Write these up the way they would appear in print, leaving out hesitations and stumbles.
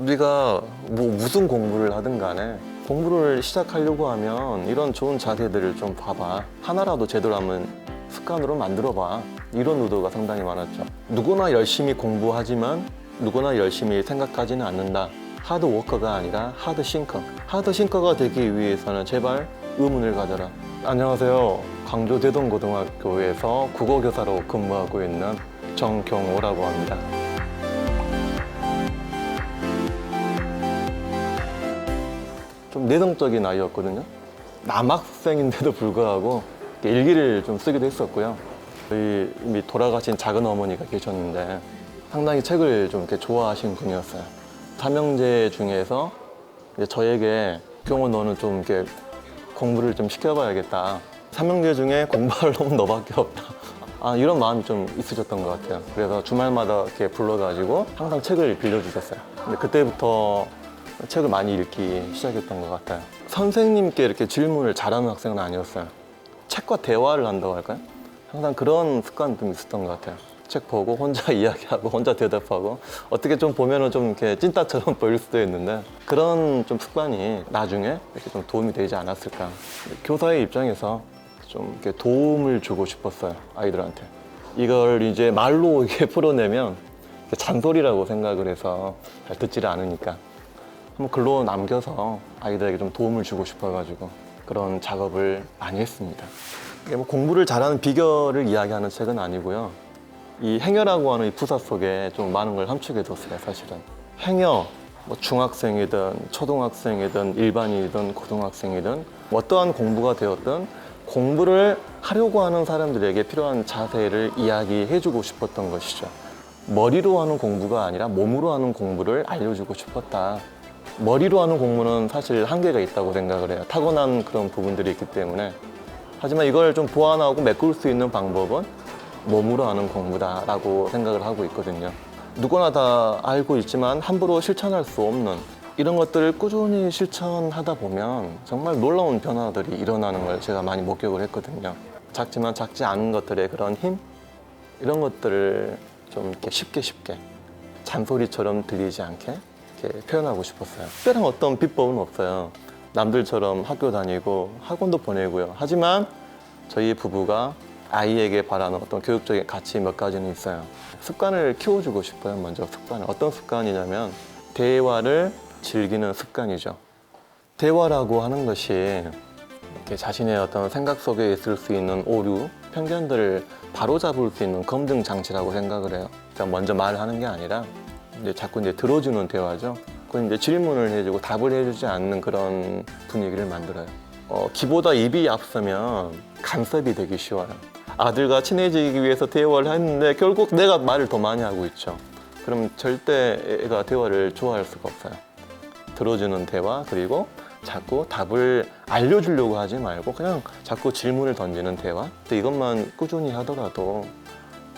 우리가 무슨 공부를 하든 간에 공부를 시작하려고 하면 이런 좋은 자세들을 좀 봐봐. 하나라도 제대로 하면 습관으로 만들어봐. 이런 의도가 상당히 많았죠. 누구나 열심히 공부하지만 누구나 열심히 생각하지는 않는다. 하드워커가 아니라 하드싱커. 하드싱커가 되기 위해서는 제발 의문을 가져라. 안녕하세요. 광주 대동고등학교에서 국어교사로 근무하고 있는 정경호라고 합니다. 좀 내성적인 아이였거든요. 남학생인데도 불구하고 일기를 좀 쓰기도 했었고요. 저희 이미 돌아가신 작은 어머니가 계셨는데 상당히 책을 좀 이렇게 좋아하시는 분이었어요. 삼형제 중에서 이제 저에게 경호 너는 좀 이렇게 공부를 좀 시켜봐야겠다. 삼형제 중에 공부할 놈은 너밖에 없다. 이런 마음이 좀 있으셨던 것 같아요. 그래서 주말마다 이렇게 불러가지고 항상 책을 빌려주셨어요. 근데 그때부터 책을 많이 읽기 시작했던 것 같아요. 선생님께 이렇게 질문을 잘하는 학생은 아니었어요. 책과 대화를 한다고 할까요? 항상 그런 습관이 좀 있었던 것 같아요. 책 보고 혼자 이야기하고 혼자 대답하고 어떻게 좀 보면은 좀 이렇게 찐따처럼 보일 수도 있는데 그런 좀 습관이 나중에 이렇게 좀 도움이 되지 않았을까. 교사의 입장에서 좀 이렇게 도움을 주고 싶었어요, 아이들한테. 이걸 이제 말로 이렇게 풀어내면 잔소리라고 생각을 해서 잘 듣지를 않으니까 한번 글로 남겨서 아이들에게 좀 도움을 주고 싶어가지고 그런 작업을 많이 했습니다. 이게 뭐 공부를 잘하는 비결을 이야기하는 책은 아니고요. 이 행여라고 하는 이 부사 속에 좀 많은 걸 함축해뒀어요, 사실은. 행여, 뭐 중학생이든 초등학생이든 일반인이든 고등학생이든 어떠한 공부가 되었든 공부를 하려고 하는 사람들에게 필요한 자세를 이야기해주고 싶었던 것이죠. 머리로 하는 공부가 아니라 몸으로 하는 공부를 알려주고 싶었다. 머리로 하는 공부는 사실 한계가 있다고 생각을 해요. 타고난 그런 부분들이 있기 때문에. 하지만 이걸 좀 보완하고 메꿀 수 있는 방법은 몸으로 하는 공부다라고 생각을 하고 있거든요. 누구나 다 알고 있지만 함부로 실천할 수 없는 이런 것들을 꾸준히 실천하다 보면 정말 놀라운 변화들이 일어나는 걸 제가 많이 목격을 했거든요. 작지만 작지 않은 것들의 그런 힘? 이런 것들을 좀 이렇게 쉽게 잔소리처럼 들리지 않게 이렇게 표현하고 싶었어요. 특별한 어떤 비법은 없어요. 남들처럼 학교 다니고 학원도 보내고요. 하지만 저희 부부가 아이에게 바라는 어떤 교육적인 가치 몇 가지는 있어요. 습관을 키워주고 싶어요. 먼저 습관을. 어떤 습관이냐면 대화를 즐기는 습관이죠. 대화라고 하는 것이 이렇게 자신의 어떤 생각 속에 있을 수 있는 오류, 편견들을 바로잡을 수 있는 검증 장치라고 생각을 해요. 그러니까 먼저 말하는 게 아니라 이제 자꾸 이제 들어주는 대화죠. 그건 이제 질문을 해주고 답을 해주지 않는 그런 분위기를 만들어요. 기보다 입이 앞서면 간섭이 되기 쉬워요. 아들과 친해지기 위해서 대화를 했는데 결국 내가 말을 더 많이 하고 있죠. 그럼 절대 애가 대화를 좋아할 수가 없어요. 들어주는 대화, 그리고 자꾸 답을 알려주려고 하지 말고 그냥 자꾸 질문을 던지는 대화. 근데 이것만 꾸준히 하더라도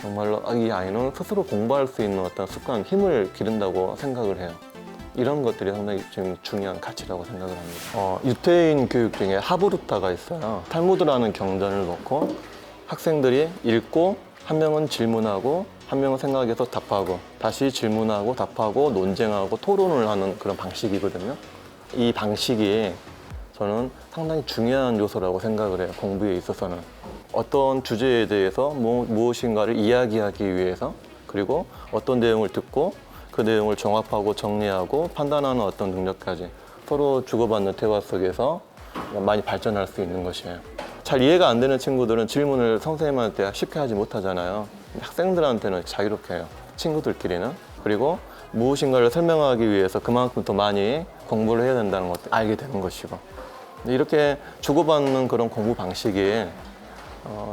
정말로 이 아이는 스스로 공부할 수 있는 어떤 습관, 힘을 기른다고 생각을 해요. 이런 것들이 상당히 좀 중요한 가치라고 생각을 합니다. 유태인 교육 중에 하브루타가 있어요. 탈무드라는 경전을 놓고 학생들이 읽고 한 명은 질문하고 한 명은 생각해서 답하고 다시 질문하고 답하고 논쟁하고 토론을 하는 그런 방식이거든요. 이 방식이 저는 상당히 중요한 요소라고 생각을 해요. 공부에 있어서는. 어떤 주제에 대해서 무엇인가를 이야기하기 위해서 그리고 어떤 내용을 듣고 그 내용을 종합하고 정리하고 판단하는 어떤 능력까지 서로 주고받는 대화 속에서 많이 발전할 수 있는 것이에요. 잘 이해가 안 되는 친구들은 질문을 선생님한테 쉽게 하지 못하잖아요. 학생들한테는 자유롭게 해요. 친구들끼리는. 그리고 무엇인가를 설명하기 위해서 그만큼 더 많이 공부를 해야 된다는 것도 알게 되는 것이고. 이렇게 주고받는 그런 공부 방식이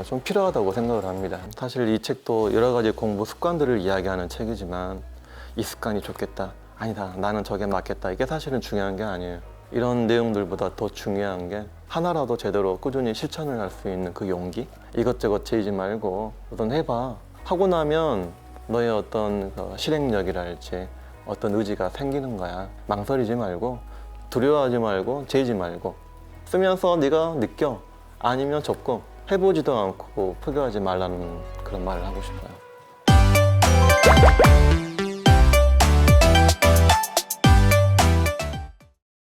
좀 필요하다고 생각을 합니다. 사실 이 책도 여러 가지 공부 습관들을 이야기하는 책이지만 이 습관이 좋겠다, 아니다, 나는 저게 맞겠다, 이게 사실은 중요한 게 아니에요. 이런 내용들보다 더 중요한 게 하나라도 제대로 꾸준히 실천을 할 수 있는 그 용기. 이것저것 재지 말고 우선 해봐. 하고 나면 너의 어떤 실행력이랄지 어떤 의지가 생기는 거야. 망설이지 말고 두려워하지 말고 재지 말고 쓰면서 네가 느껴. 아니면 접고 해보지도 않고 포기하지 말라는 그런 말을 하고 싶어요.